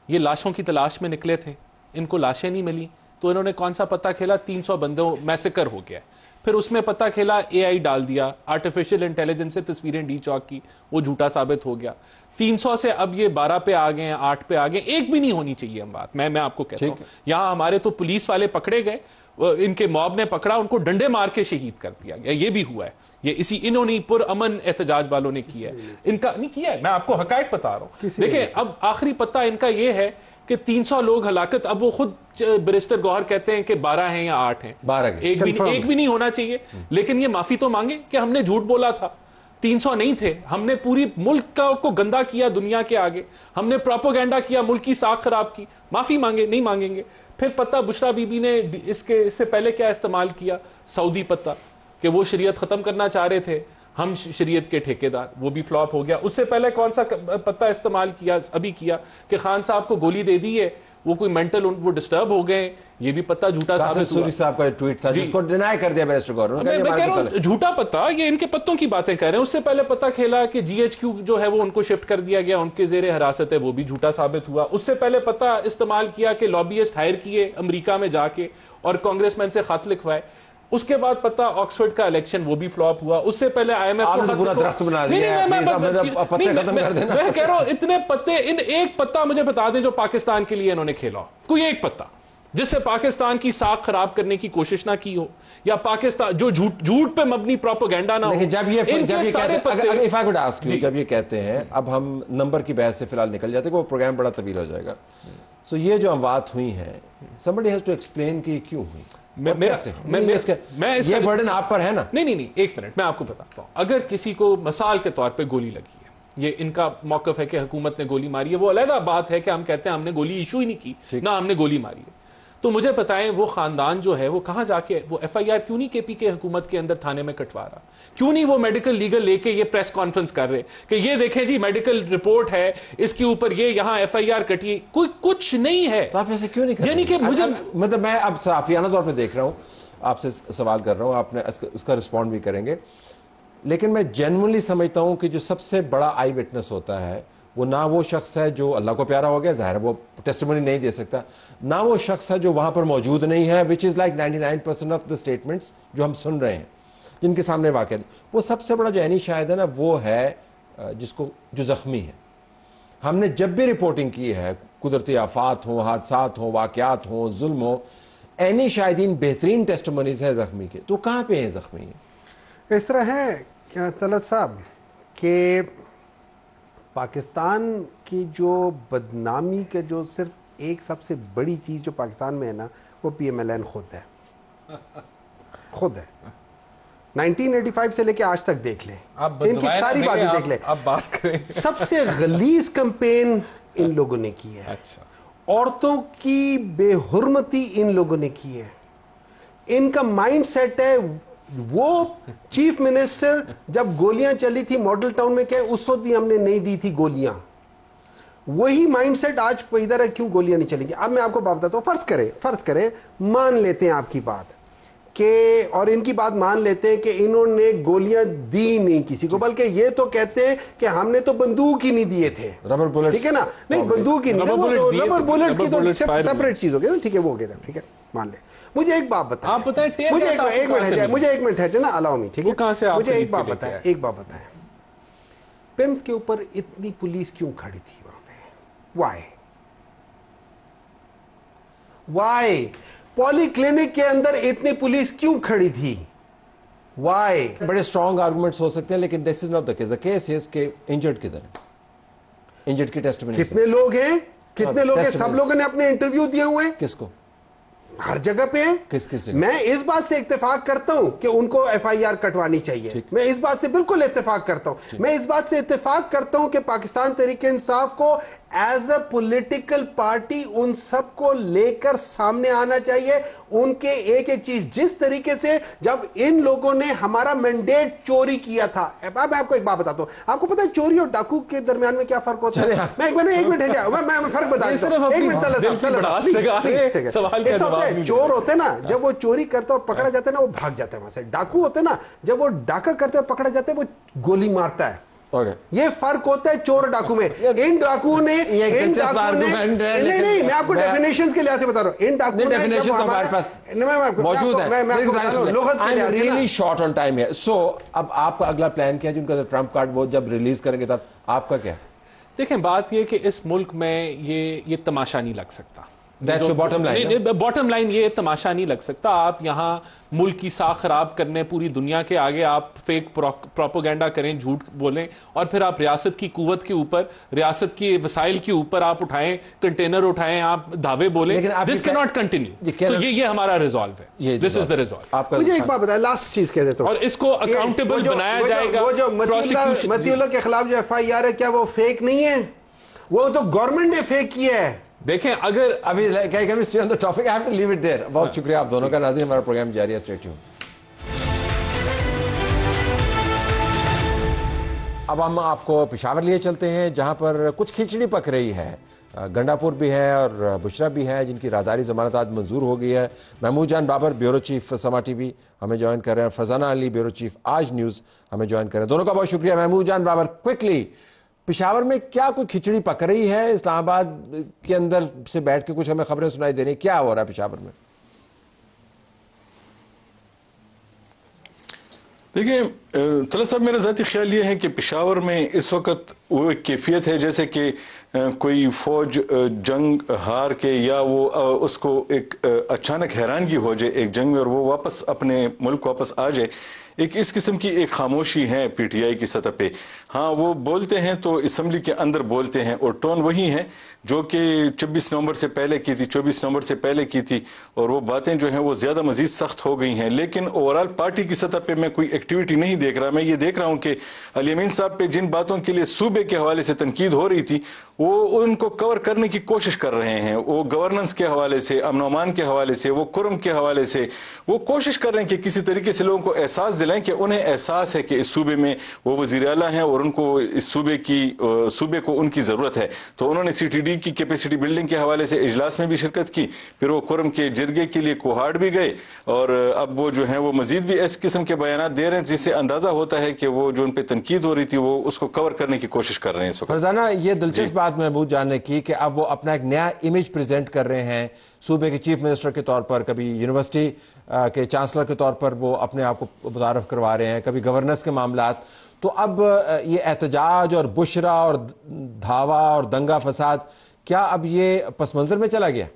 یہ لاشوں کی تلاش میں نکلے تھے, ان کو لاشیں نہیں ملی, تو انہوں نے کون سا پتہ کھیلا, 300 بندوں میسیکر ہو گیا. پھر اس میں پتہ کھیلا اے آئی ڈال دیا, آرٹیفیشل انٹیلیجنس سے تصویریں ڈی چوک کی, وہ جھوٹا ثابت ہو گیا. 300 سے اب یہ 12 پہ آ گئے ہیں, 8 پہ آ گئے, ایک بھی نہیں ہونی چاہیے. ہم بات میں آپ کو کہتا ہوں, یہاں ہمارے تو پولیس والے پکڑے گئے, ان کے موب نے پکڑا, ان کو ڈنڈے مار کے شہید کر دیا گیا. یہ بھی ہوا ہے, یہ انہوں نے پر امن احتجاج والوں نے کیا ہے, ان کا نہیں کیا ہے. میں آپ کو حقائق بتا رہا ہوں. دیکھیں اب آخری پتہ ان کا یہ ہے کہ 300 لوگ ہلاکت. اب وہ خود بیرسٹر گوہر کہتے ہیں کہ 12 ہیں یا 8 ہیں, 12 ایک بھی نہیں ہونا چاہیے. لیکن یہ معافی تو مانگے کہ ہم نے جھوٹ بولا تھا, 300 نہیں تھے, ہم نے پوری ملک کو گندا کیا دنیا کے آگے, ہم نے پروپیگنڈا کیا, ملک کی ساکھ خراب کی. معافی مانگے, نہیں مانگیں گے. پھر پتہ بشرا بی بی نے اس سے پہلے کیا استعمال کیا, سعودی پتہ, کہ وہ شریعت ختم کرنا چاہ رہے تھے, ہم شریعت کے ٹھیکیدار, وہ بھی فلاپ ہو گیا. اس سے پہلے کون سا پتہ استعمال کیا ابھی کیا کہ خان صاحب کو گولی دے دی ہے, وہ کوئی مینٹل وہ ڈسٹرب ہو گئے, یہ بھی پتہ جھوٹا ثابت ہوا. سوری صاحب کا ٹویٹ تھا جس کو ڈینائی کر دیا بیرسٹر گورنر. میں کہہ رہا ہوں جھوٹا پتہ, یہ ان کے پتوں کی باتیں کہہ رہے ہیں. اس سے پہلے پتہ کھیلا کہ جی ایچ کیو جو ہے وہ ان کو شفٹ کر دیا گیا, ان کے زیر حراست ہے, وہ بھی جھوٹا ثابت ہوا. اس سے پہلے پتہ استعمال کیا کہ لابیسٹ ہائر کیے امریکہ میں جا کے اور کانگریس مین سے خط لکھوائے. اس کے بعد پتہ آکسفورڈ کا الیکشن, وہ بھی فلاپ ہوا. اس سے پہلے آئی ایم ایف کو پورا درخت بنا دیا, میں کہہ رہا ہوں اتنے پتے, ان ایک پتہ مجھے بتا دیں جو پاکستان کے لیے انہوں نے کھیلا, کوئی ایک پتہ جس سے پاکستان کی ساکھ خراب کرنے کی کوشش نہ کی ہو, یا پاکستان جو جھوٹ پہ مبنی پروپیگنڈا نہ ہو. جب یہ کہتے ہیں, اب ہم نمبر کی بحث سے فی الحال نکل جاتے ہیں, وہ پروگرام بڑا طویل ہو جائے گا. سو یہ جو اموات ہوئی ہیں, somebody has to explain کہ کیوں ہوئی. یہ برڈن آپ پر ہے نا. نہیں, ایک منٹ میں آپ کو بتاتا ہوں. اگر کسی کو مثال کے طور پہ گولی لگی ہے, یہ ان کا موقف ہے کہ حکومت نے گولی ماری ہے, وہ علیحدہ بات ہے کہ ہم کہتے ہیں ہم نے گولی ایشو ہی نہیں کی, نہ ہم نے گولی ماری ہے. تو مجھے بتائیں وہ خاندان جو ہے وہ کہاں جا کے وہ ایف آئی آر کیوں نہیں کے پی کے حکومت کے اندر تھانے میں کٹوا رہا, کیوں نہیں وہ میڈیکل لیگل لے کے یہ پریس کانفرنس کر رہے کہ یہ دیکھیں جی میڈیکل رپورٹ ہے, اس کے اوپر یہ یہاں ایف آئی آر کٹی, کوئی کچھ نہیں ہے. تو آپ ایسے کیوں نہیں کر رہے؟ یعنی کہ مجھے مطلب میں اب صحافیانہ طور پہ دیکھ رہا ہوں, آپ سے سوال کر رہا ہوں, آپ نے اس کا رسپونڈ بھی کریں گے, لیکن میں جینوئنلی سمجھتا ہوں کہ جو سب سے بڑا آئی وٹنس ہوتا ہے وہ نہ وہ شخص ہے جو اللہ کو پیارا ہو گیا, ظاہر ہے وہ ٹیسٹیمونی نہیں دے سکتا, نہ وہ شخص ہے جو وہاں پر موجود نہیں ہے, which is like 99% of the statements جو ہم سن رہے ہیں. جن کے سامنے واقع نہیں. وہ سب سے بڑا جو عینی شاہد ہے نا وہ ہے جو زخمی ہے. ہم نے جب بھی رپورٹنگ کی ہے قدرتی آفات ہوں, حادثات ہوں, واقعات ہوں, ظلم ہو, عینی شاہدین بہترین ٹیسٹمونیز ہیں زخمی کے. تو کہاں پہ ہیں زخمی ہیں؟ اس طرح ہے طلعت صاحب کہ پاکستان کی جو بدنامی کے جو صرف ایک سب سے بڑی چیز جو پاکستان میں ہے نا وہ پی ایم ایل این خود ہے. 1985 سے لے کے آج تک دیکھ لیں, ان کی ساری باتیں دیکھ لیں. اب بات کریں. سب سے غلیظ کمپین ان لوگوں نے کی ہے. اچھا. عورتوں کی بے حرمتی ان لوگوں نے کی ہے. ان کا مائنڈ سیٹ ہے, وہ چیف منسٹر جب گولیاں چلی تھی ماڈل ٹاؤن میں, کہ اس وقت بھی ہم نے نہیں دی تھی گولیاں. وہی مائنڈ سیٹ آج ادھر ہے, کیوں گولیاں نہیں چلیں گی. اب میں آپ کو بات بتاتا ہوں, فرض کرے مان لیتے ہیں آپ کی بات کہ, اور ان کی بات مان لیتے ہیں کہ انہوں نے گولیاں دی نہیں کسی کو, بلکہ یہ تو کہتے ہیں کہ ہم نے تو بندوق ہی نہیں دیے تھے, ربر بلٹس. ٹھیک ہے نا, نہیں بندوق ہی نہیں, ربر بلٹس کی تو سیپریٹ چیز ہو گئی نا, ٹھیک ہے وہ کہتے ہیں, ٹھیک ہے مان لیں. مجھے ایک بات بتائیں, آپ بتائیں مجھے ایک منٹ ہے نا, الاؤ می, ٹھیک ہے, مجھے ایک بات بتائیں, پمس کے اوپر اتنی پولیس کیوں کھڑی تھی وہاں پہ؟ وائی پولی کلینک کے اندر اتنی پولیس کیوں کھڑی تھی؟ وائی؟ بڑے سٹرونگ آرگومنٹس ہو سکتے ہیں, لیکن this is not the case. The case is کہ انجرڈ کدھر ہے, انجرڈ کی ٹیسٹمنی کتنے لوگ ہیں, سب لوگوں نے اپنے انٹرویو دیے ہوئے ہیں. کس کو؟ ہر جگہ پہ ہیں. کس جگہ؟ میں اس بات سے اتفاق کرتا ہوں کہ ان کو ایف آئی آر کٹوانی چاہیے, میں اس بات سے بالکل اتفاق کرتا ہوں. میں اس بات سے اتفاق کرتا ہوں کہ پاکستان تحریک انصاف کو ایز اے پولیٹیکل پارٹی ان سب کو لے کر سامنے آنا چاہیے. ان کے ایک ایک چیز, جس طریقے سے جب ان لوگوں نے ہمارا مینڈیٹ چوری کیا تھا. میں آپ کو ایک بات بتاتا ہوں, آپ کو پتا ہے چوری اور ڈاکو کے درمیان میں کیا فرق ہوتا ہے؟ میں ایک منٹ میں فرق بتا دیتا ہوں. ایک منٹ, چور ہوتے نا جب وہ چوری کرتا اور پکڑا جاتا ہے نا وہ بھاگ جاتا ہے وہاں سے. ڈاکو ہوتے نا جب وہ ڈاکہ کرتے اور پکڑا جاتا ہے وہ گولی مارتا ہے. یہ فرق ہوتا ہے چور ڈاکو میں. ان ڈاکو نے نہیں, میں آپ کو ڈیفینیشنز کے لحاظ سے بتا رہا ہوں. ان ڈاکو نے ہمارے پاس موجود ہے. ریئلی شارٹ آن ٹائم ہے. سو اب آپ کا اگلا پلان کیا, جن کا ٹرمپ کارڈ وہ جب ریلیز کریں گے تب آپ کا کیا؟ دیکھیں بات یہ کہ اس ملک میں یہ تماشا نہیں لگ سکتا. باٹم لائن یہ تماشا نہیں لگ سکتا. آپ یہاں ملک کی ساکھ خراب کرنے, پوری دنیا کے آگے آپ فیک پروپیگنڈا کریں, جھوٹ بولیں, اور پھر آپ ریاست کی قوت کے اوپر, ریاست کی وسائل کے اوپر آپ اٹھائیں, کنٹینر اٹھائیں, آپ دعوے بولیں. دس کی ناٹ کنٹینیو. یہ ہمارا ریزالو ہے. دس از دا ریزالو. مجھے ایک بات بتائیں, لاسٹ چیز کہہ دیتا ہوں, اور اس کو اکاؤنٹیبل بنایا جائے گا. وہ جو متی اللہ کے خلاف جو ایف آئی آر ہے, کیا وہ فیک نہیں ہے؟ وہ تو گورنمنٹ نے فیک کیا ہے. دیکھیں اگر ابھی بہت شکریہ آپ دونوں کا. ناظرین ہمارا پروگرام جاری ہے, اسٹے ٹیون. اب ہم آپ کو پشاور لیے چلتے ہیں جہاں پر کچھ کھچڑی پک رہی ہے. گنڈا پور بھی ہے اور بشرا بھی ہے جن کی راہداری ضمانت آج منظور ہو گئی ہے. محمود جان بابر بیورو چیف سما ٹی وی ہمیں جوائن کر رہے ہیں, اور فضانہ علی بیورو چیف آج نیوز ہمیں جوائن کر رہے ہیں. دونوں کا بہت شکریہ. محمود جان بابر, کوئکلی پشاور میں کیا کوئی کھچڑی پک رہی ہے؟ اسلام آباد کے اندر سے بیٹھ کے کچھ ہمیں خبریں سنائی دے رہی ہیں, کیا ہو رہا ہے پشاور میں؟ دیکھیں طلعت صاحب, میرا ذاتی خیال یہ ہے کہ پشاور میں اس وقت وہ ایک کیفیت ہے جیسے کہ کوئی فوج جنگ ہار کے یا وہ اس کو ایک اچانک حیرانگی ہو جائے ایک جنگ میں اور وہ واپس اپنے ملک واپس آ جائے. ایک اس قسم کی ایک خاموشی ہے پی ٹی آئی کی سطح پہ. ہاں وہ بولتے ہیں تو اسمبلی کے اندر بولتے ہیں, اور ٹون وہی ہے جو کہ 26 نومبر سے پہلے کی تھی, 24 نومبر سے پہلے کی تھی, اور وہ باتیں جو ہیں وہ زیادہ مزید سخت ہو گئی ہیں. لیکن اوورال پارٹی کی سطح پہ میں کوئی ایکٹیویٹی نہیں دیکھ رہا. میں یہ دیکھ رہا ہوں کہ علی امین صاحب پہ جن باتوں کے لیے صوبے کے حوالے سے تنقید ہو رہی تھی وہ ان کو کور کرنے کی کوشش کر رہے ہیں. وہ گورننس کے حوالے سے, امن و امان کے حوالے سے, وہ کرم کے حوالے سے وہ کوشش کر رہے ہیں کہ کسی طریقے سے لوگوں کو احساس دلائیں کہ انہیں احساس ہے کہ اس صوبے میں وہ وزیر اعلیٰ ہیں اور ان کو اس صوبے کو ان کی ضرورت ہے. تو انہوں نے سی ٹی ڈی کی کیپیسٹی بلڈنگ کے حوالے سے اجلاس میں بھی شرکت کی, پھر وہ کرم کے جرگے کے لیے کوہاٹ بھی گئے, اور اب وہ جو ہیں وہ مزید بھی اس قسم کے بیانات دے رہے ہیں جس سے اندازہ ہوتا ہے کہ وہ جو ان پہ تنقید ہو رہی تھی وہ اس کو کور کرنے کی کوشش کر رہے ہیں. فرزانہ, یہ دلچسپ بات محمود جان نے کی کہ اب وہ اپنا ایک نیا امیج پریزنٹ کر رہے ہیں صوبے کے چیف منسٹر کے طور پر, کبھی یونیورسٹی کے چانسلر کے طور پر وہ اپنے آپ کو متعارف کروا رہے ہیں, کبھی گورننس کے معاملات. تو اب یہ احتجاج اور بشرا اور دھاوا اور دنگا فساد, کیا اب یہ پس منظر میں چلا گیا؟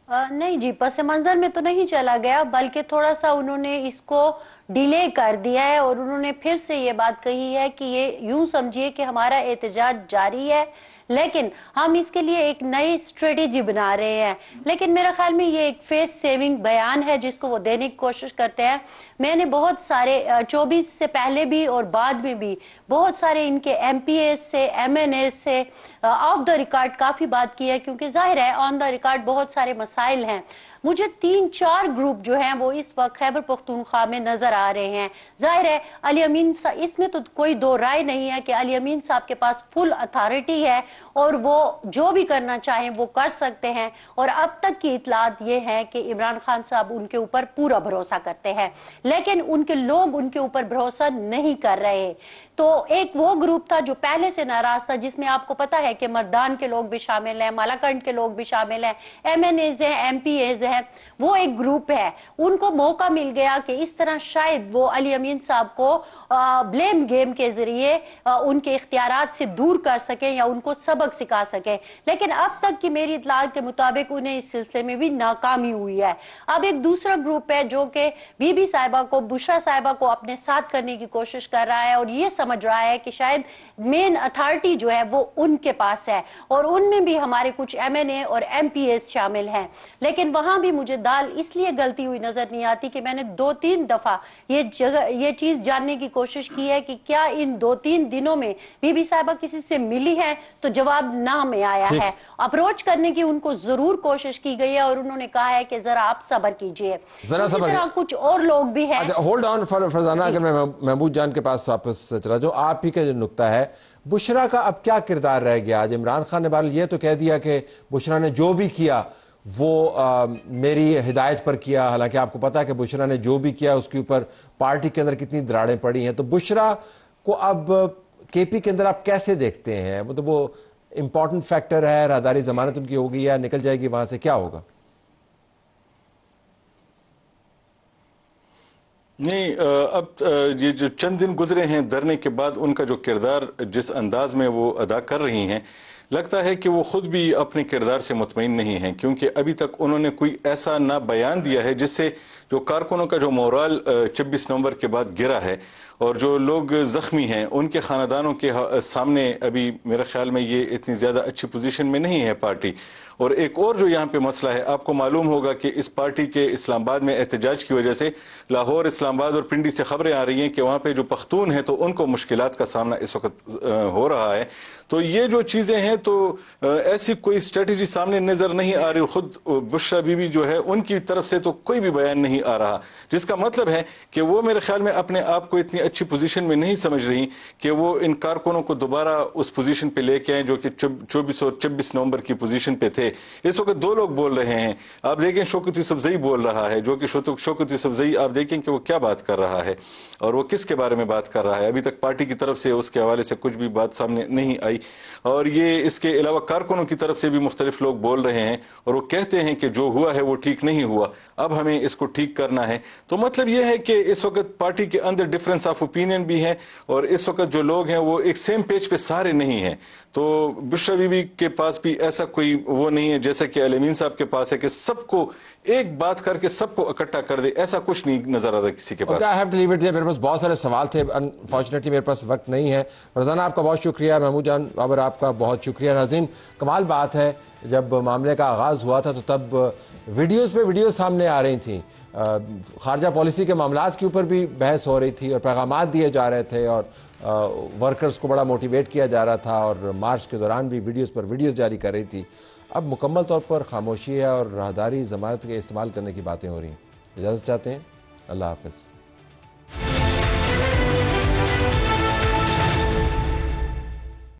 نہیں جی, پس منظر میں تو نہیں چلا گیا, بلکہ تھوڑا سا انہوں نے اس کو ڈیلے کر دیا ہے, اور انہوں نے پھر سے یہ بات کہی ہے کہ یہ یوں سمجھیے کہ ہمارا احتجاج جاری ہے, لیکن ہم اس کے لیے ایک نئی اسٹریٹجی بنا رہے ہیں. لیکن میرے خیال میں یہ ایک فیس سیونگ بیان ہے جس کو وہ دینے کی کوشش کرتے ہیں. میں نے بہت سارے 24 سے پہلے بھی اور بعد میں بھی بہت سارے ان کے ایم پی ایز سے, ایم این ایز سے آف دا ریکارڈ کافی بات کی ہے, کیونکہ ظاہر ہے آن دا ریکارڈ بہت سارے مسائل ہیں. مجھے 3-4 گروپ جو ہیں وہ اس وقت خیبر پختونخوا میں نظر آ رہے ہیں. ظاہر ہے علی امین صاحب, اس میں تو کوئی دو رائے نہیں ہے کہ علی امین صاحب کے پاس فل اتھارٹی ہے اور وہ جو بھی کرنا چاہیں وہ کر سکتے ہیں, اور اب تک کی اطلاعات یہ ہے کہ عمران خان صاحب ان کے اوپر پورا بھروسہ کرتے ہیں, لیکن ان کے لوگ ان کے اوپر بھروسہ نہیں کر رہے. تو ایک وہ گروپ تھا جو پہلے سے ناراض تھا, جس میں آپ کو پتا ہے کہ مردان کے لوگ بھی شامل ہیں, مالاکنڈ کے لوگ بھی شامل ہیں, ایم این ایز ہیں, ایم پی ایز ہیں, وہ ایک گروپ ہے. ان کو موقع مل گیا کہ اس طرح شاید وہ علی امین صاحب کو بلیم گیم کے ذریعے ان کے اختیارات سے دور کر سکیں یا ان کو سبق سکھا سکیں, لیکن اب تک کی میری اطلاعات کے مطابق انہیں اس سلسلے میں بھی ناکامی ہوئی ہے. اب ایک دوسرا گروپ ہے جو کہ بی بی صاحبہ کو, بشرا صاحبہ کو اپنے ساتھ کرنے کی کوشش کر رہا ہے, اور یہ سمجھ رہا ہے کہ شاید مین اتھارٹی جو ہے وہ ان کے پاس ہے, اور ان میں بھی ہمارے کچھ ایم این اے اور ایم پی ایز شامل ہیں. لیکن وہاں بھی مجھے دال اس لیے گلتی ہوئی نظر نہیں آتی کہ میں نے 2-3 دفعہ یہ چیز جاننے کی کوشش کی ہے کہ کیا ان 2-3 دنوں میں بی بی صاحبہ کسی سے ملی ہے, تو جواب نہ میں آیا ہے. اپروچ کرنے کی ان کو ضرور کوشش کی گئی ہے, اور انہوں نے کہا ہے کہ ذرا آپ صبر کیجئے. اسی طرح کچھ اور لوگ بھی ہیں. ہولڈ آن فرزانہ, اگر میں محمود جان کے پاس واپس چلا جاؤں, آپ ہی کا جو نقطہ ہے بشرا کا اب کیا کردار رہ گیا؟ آج عمران خان نے بہرحال یہ تو کہہ دیا کہ بشرا نے جو بھی کیا وہ میری ہدایت پر کیا, حالانکہ آپ کو پتا ہے کہ بشرا نے جو بھی کیا اس کے اوپر پارٹی کے اندر کتنی دراڑیں پڑی ہیں. تو بشرا کو اب کے پی کے اندر آپ کیسے دیکھتے ہیں؟ مطلب وہ امپورٹنٹ فیکٹر ہے, راہداری ضمانت ان کی ہوگی یا نکل جائے گی وہاں سے, کیا ہوگا؟ نہیں, اب یہ جو چند دن گزرے ہیں دھرنے کے بعد, ان کا جو کردار جس انداز میں وہ ادا کر رہی ہیں, لگتا ہے کہ وہ خود بھی اپنے کردار سے مطمئن نہیں ہیں, کیونکہ ابھی تک انہوں نے کوئی ایسا نہ بیان دیا ہے جس سے جو کارکنوں کا جو مورال 26 نومبر کے بعد گرا ہے اور جو لوگ زخمی ہیں ان کے خاندانوں کے سامنے ابھی میرے خیال میں یہ اتنی زیادہ اچھی پوزیشن میں نہیں ہے پارٹی. اور ایک اور جو یہاں پہ مسئلہ ہے, آپ کو معلوم ہوگا کہ اس پارٹی کے اسلام آباد میں احتجاج کی وجہ سے لاہور, اسلام آباد اور پنڈی سے خبریں آ رہی ہیں کہ وہاں پہ جو پختون ہیں تو ان کو مشکلات کا سامنا اس وقت ہو رہا ہے. تو یہ جو چیزیں ہیں تو ایسی کوئی اسٹریٹجی سامنے نظر نہیں آ رہی. خود بشرا بی بی جو ہے ان کی طرف سے تو کوئی بھی بیان نہیں آ رہا, جس کا مطلب ہے کہ وہ میرے خیال میں اپنے آپ کو اتنی اچھی پوزیشن میں نہیں سمجھ رہی کہ وہ ان کارکنوں کو دوبارہ اس پوزیشن پہ لے کے آئیں جو کہ 24 اور 26 نومبر کی پوزیشن پہ تھے. اس وقت 2 لوگ بول رہے ہیں. آپ دیکھیں شوکت یوسفزئی بول رہا ہے, جو کہ شوکت یوسفزئی آپ دیکھیں کہ وہ کیا بات کر رہا ہے اور وہ کس کے بارے میں بات کر رہا ہے. ابھی تک پارٹی کی طرف سے اس کے حوالے سے کچھ بھی بات سامنے نہیں آئی, اور یہ اس کے علاوہ کارکنوں کی طرف سے بھی مختلف لوگ بول رہے ہیں اور وہ کہتے ہیں کہ جو ہوا ہے وہ ٹھیک نہیں ہوا, اب ہمیں اس کو ٹھیک کرنا ہے. تو مطلب یہ ہے کہ اس وقت پارٹی کے اندر ڈفرنس آف اوپینین بھی ہے, اور اس وقت جو لوگ ہیں وہ ایک سیم پیج پہ سارے نہیں ہیں. تو بشرا بی بی کے پاس بھی ایسا کوئی وہ نہیں ہے جیسا کہ علی امین صاحب کے پاس ہے کہ سب کو ایک بات کر کے سب کو اکٹھا کر دے, ایسا کچھ نہیں نظر آ رہا کسی کے پاس. میرے پاس بہت سارے سوال تھے, انفارچونیٹلی میرے پاس وقت نہیں ہے. فرزانہ آپ کا بہت شکریہ, محمود جان بابر آپ کا بہت شکریہ. ناظرین, کمال بات ہے, جب معاملے کا آغاز ہوا تھا تو تب ویڈیوز پہ ویڈیوز سامنے آ رہی تھیں, خارجہ پالیسی کے معاملات کے اوپر بھی بحث ہو رہی تھی اور پیغامات دیے جا رہے تھے, اور ورکرز کو بڑا موٹیویٹ کیا جا رہا تھا, اور مارچ کے دوران بھی ویڈیوز پر ویڈیوز جاری کر رہی تھی. اب مکمل طور پر خاموشی ہے اور راہداری ضمانت کے استعمال کرنے کی باتیں ہو رہی ہیں. اجازت چاہتے ہیں, اللہ حافظ.